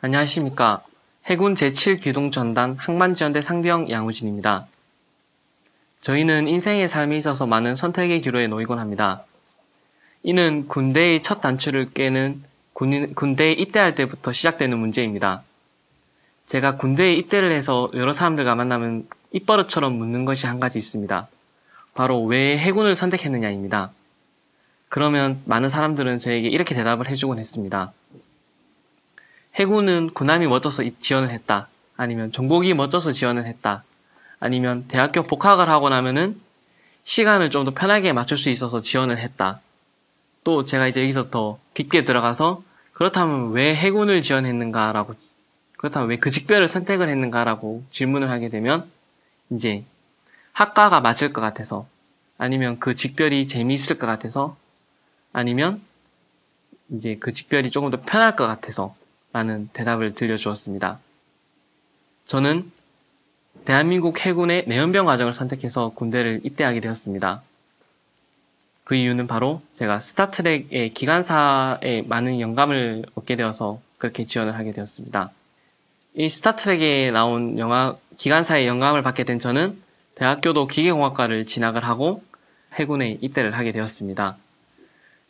안녕하십니까. 해군 제7기동전단 항만지원대 상병 양우진입니다. 저희는 인생의 삶에 있어서 많은 선택의 기로에 놓이곤 합니다. 이는 군대의 첫 단추를 깨는 군대에 입대할 때부터 시작되는 문제입니다. 제가 군대에 입대를 해서 여러 사람들과 만나면 입버릇처럼 묻는 것이 한 가지 있습니다. 바로 왜 해군을 선택했느냐입니다. 그러면 많은 사람들은 저에게 이렇게 대답을 해주곤 했습니다. 해군은 군함이 멋져서 지원을 했다. 아니면 정복이 멋져서 지원을 했다. 아니면 대학교 복학을 하고 나면은 시간을 좀 더 편하게 맞출 수 있어서 지원을 했다. 또 제가 이제 여기서 더 깊게 들어가서 그렇다면 왜 해군을 지원했는가라고, 그렇다면 왜 그 직별을 선택을 했는가라고 질문을 하게 되면 이제 학과가 맞을 것 같아서, 아니면 그 직별이 재미있을 것 같아서, 아니면 이제 그 직별이 조금 더 편할 것 같아서 라는 대답을 들려주었습니다. 저는 대한민국 해군의 내연병 과정을 선택해서 군대를 입대하게 되었습니다. 그 이유는 바로 제가 스타트랙의 기관사에 많은 영감을 얻게 되어서 그렇게 지원을 하게 되었습니다. 이 스타트랙에 나온 기관사의 영감을 받게 된 저는 대학교도 기계공학과를 진학을 하고 해군에 입대를 하게 되었습니다.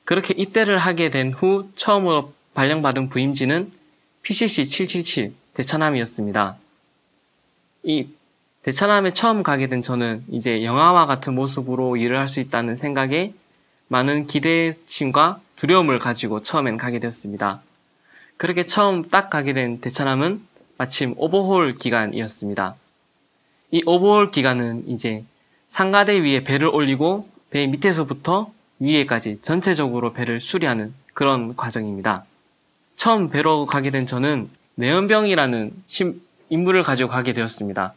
그렇게 입대를 하게 된 후 처음으로 발령받은 부임지는 PCC-777 대천함이었습니다. 이 대천함에 처음 가게 된 저는 이제 영화와 같은 모습으로 일을 할 수 있다는 생각에 많은 기대심과 두려움을 가지고 처음엔 가게 되었습니다. 그렇게 처음 딱 가게 된 대천함은 마침 오버홀 기간이었습니다. 이 오버홀 기간은 이제 상가대 위에 배를 올리고 배 밑에서부터 위에까지 전체적으로 배를 수리하는 그런 과정입니다. 처음 배로 가게 된 저는 내연병이라는 임무를 가지고 가게 되었습니다.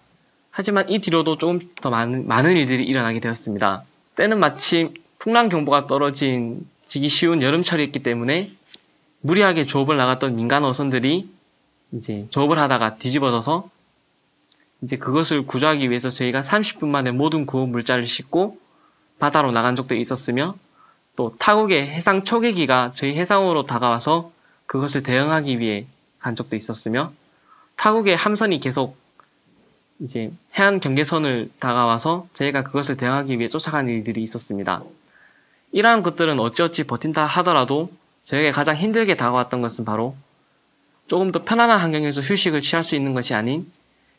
하지만 이 뒤로도 조금 더 많은 일들이 일어나게 되었습니다. 때는 마침 풍랑경보가 떨어지기 쉬운 여름철이었기 때문에 무리하게 조업을 나갔던 민간 어선들이 이제 조업을 하다가 뒤집어져서 이제 그것을 구조하기 위해서 저희가 30분 만에 모든 구호 물자를 싣고 바다로 나간 적도 있었으며, 또 타국의 해상 초계기가 저희 해상으로 다가와서 그것을 대응하기 위해 간 적도 있었으며, 타국의 함선이 계속 이제 해안 경계선을 다가와서 저희가 그것을 대응하기 위해 쫓아가는 일들이 있었습니다. 이러한 것들은 어찌어찌 버틴다 하더라도 저에게 가장 힘들게 다가왔던 것은 바로 조금 더 편안한 환경에서 휴식을 취할 수 있는 것이 아닌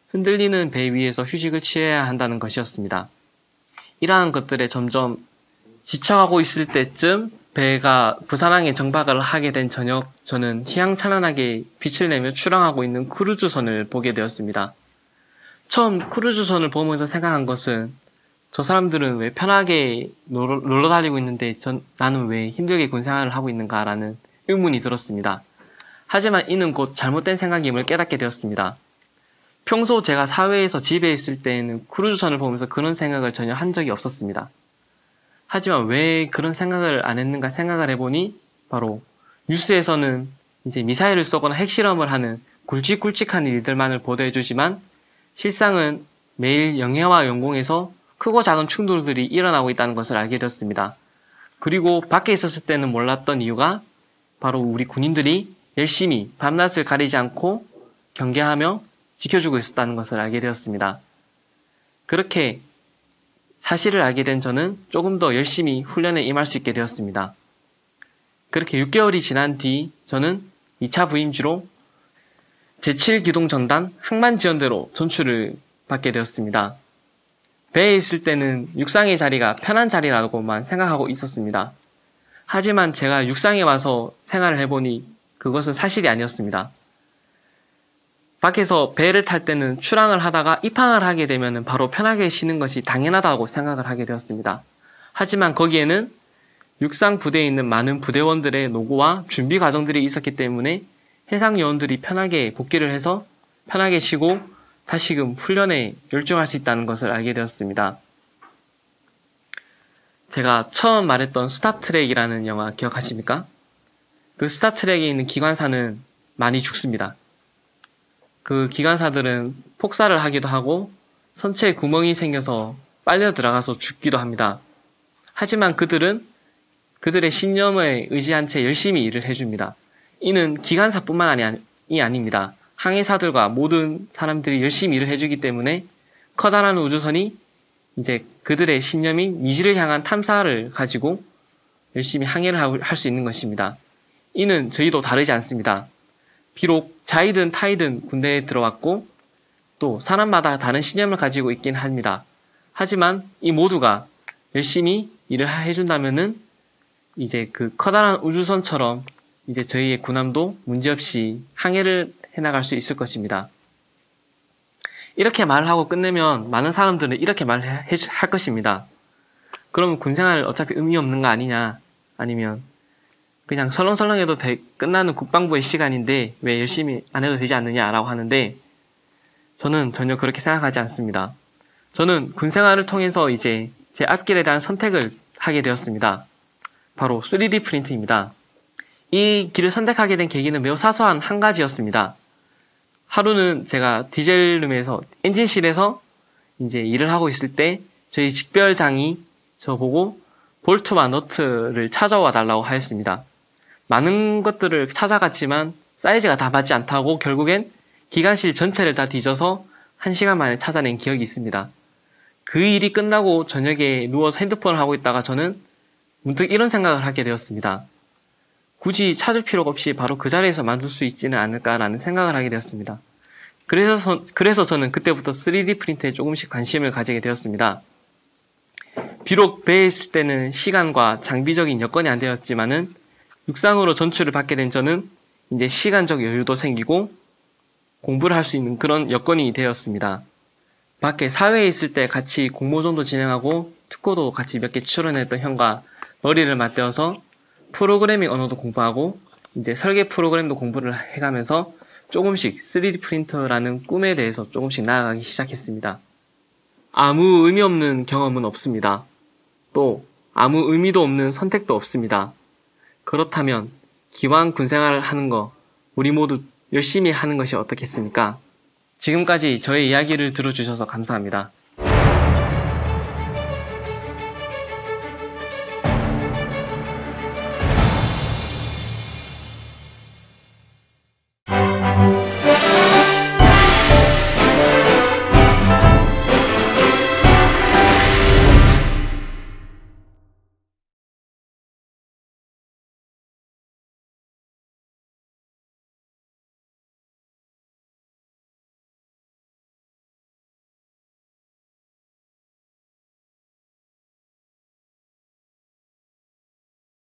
흔들리는 배 위에서 휴식을 취해야 한다는 것이었습니다. 이러한 것들에 점점 지쳐가고 있을 때쯤 배가 부산항에 정박을 하게 된 저녁, 저는 희망찬란하게 빛을 내며 출항하고 있는 크루즈선을 보게 되었습니다. 처음 크루즈선을 보면서 생각한 것은 저 사람들은 왜 편하게 놀러 다니고 있는데 나는 왜 힘들게 군생활을 하고 있는가라는 의문이 들었습니다. 하지만 이는 곧 잘못된 생각임을 깨닫게 되었습니다. 평소 제가 사회에서 집에 있을 때에는 크루즈선을 보면서 그런 생각을 전혀 한 적이 없었습니다. 하지만 왜 그런 생각을 안 했는가 생각을 해보니 바로 뉴스에서는 이제 미사일을 쏘거나 핵실험을 하는 굵직굵직한 일들만을 보도해주지만 실상은 매일 영해와 영공에서 크고 작은 충돌들이 일어나고 있다는 것을 알게 되었습니다. 그리고 밖에 있었을 때는 몰랐던 이유가 바로 우리 군인들이 열심히 밤낮을 가리지 않고 경계하며 지켜주고 있었다는 것을 알게 되었습니다. 그렇게 사실을 알게 된 저는 조금 더 열심히 훈련에 임할 수 있게 되었습니다. 그렇게 6개월이 지난 뒤 저는 2차 부임지로 제7기동전단 항만지원대로 전출을 받게 되었습니다. 배에 있을 때는 육상의 자리가 편한 자리라고만 생각하고 있었습니다. 하지만 제가 육상에 와서 생활을 해보니 그것은 사실이 아니었습니다. 밖에서 배를 탈 때는 출항을 하다가 입항을 하게 되면 바로 편하게 쉬는 것이 당연하다고 생각을 하게 되었습니다. 하지만 거기에는 육상 부대에 있는 많은 부대원들의 노고와 준비 과정들이 있었기 때문에 해상 요원들이 편하게 복귀를 해서 편하게 쉬고 다시금 훈련에 열중할 수 있다는 것을 알게 되었습니다. 제가 처음 말했던 스타트랙이라는 영화 기억하십니까? 그 스타트랙에 있는 기관사는 많이 죽습니다. 그 기관사들은 폭사를 하기도 하고 선체에 구멍이 생겨서 빨려 들어가서 죽기도 합니다. 하지만 그들은 그들의 신념에 의지한 채 열심히 일을 해줍니다. 이는 기관사뿐만 아닙니다. 항해사들과 모든 사람들이 열심히 일을 해주기 때문에 커다란 우주선이 이제 그들의 신념인 미지를 향한 탐사를 가지고 열심히 항해를 할 수 있는 것입니다. 이는 저희도 다르지 않습니다. 비록 자이든 타이든 군대에 들어왔고 또 사람마다 다른 신념을 가지고 있긴 합니다. 하지만 이 모두가 열심히 일을 해준다면은 이제 그 커다란 우주선처럼 이제 저희의 군함도 문제없이 항해를 해나갈 수 있을 것입니다. 이렇게 말을 하고 끝내면 많은 사람들은 이렇게 말을 할 것입니다. 그럼 군생활 어차피 의미 없는 거 아니냐? 아니면 그냥 설렁설렁해도 끝나는 국방부의 시간인데 왜 열심히 안 해도 되지 않느냐라고 하는데 저는 전혀 그렇게 생각하지 않습니다. 저는 군생활을 통해서 이제 제 앞길에 대한 선택을 하게 되었습니다. 바로 3D 프린트입니다. 이 길을 선택하게 된 계기는 매우 사소한 한 가지였습니다. 하루는 제가 디젤룸에서 엔진실에서 이제 일을 하고 있을 때 저희 직별장이 저보고 볼트와 너트를 찾아와 달라고 하였습니다. 많은 것들을 찾아갔지만 사이즈가 다 맞지 않다고 결국엔 기관실 전체를 다 뒤져서 1시간 만에 찾아낸 기억이 있습니다. 그 일이 끝나고 저녁에 누워서 핸드폰을 하고 있다가 저는 문득 이런 생각을 하게 되었습니다. 굳이 찾을 필요가 없이 바로 그 자리에서 만들 수 있지는 않을까라는 생각을 하게 되었습니다. 그래서 저는 그때부터 3D 프린트에 조금씩 관심을 가지게 되었습니다. 비록 배에 있을 때는 시간과 장비적인 여건이 안 되었지만은 육상으로 전출을 받게 된 저는 이제 시간적 여유도 생기고 공부를 할 수 있는 그런 여건이 되었습니다. 밖에 사회에 있을 때 같이 공모전도 진행하고 특허도 같이 몇 개 출연했던 형과 머리를 맞대어서 프로그래밍 언어도 공부하고 이제 설계 프로그램도 공부를 해가면서 조금씩 3D 프린터라는 꿈에 대해서 조금씩 나아가기 시작했습니다. 아무 의미 없는 경험은 없습니다. 또 아무 의미도 없는 선택도 없습니다. 그렇다면 기왕 군생활을 하는 거 우리 모두 열심히 하는 것이 어떻겠습니까? 지금까지 저의 이야기를 들어주셔서 감사합니다.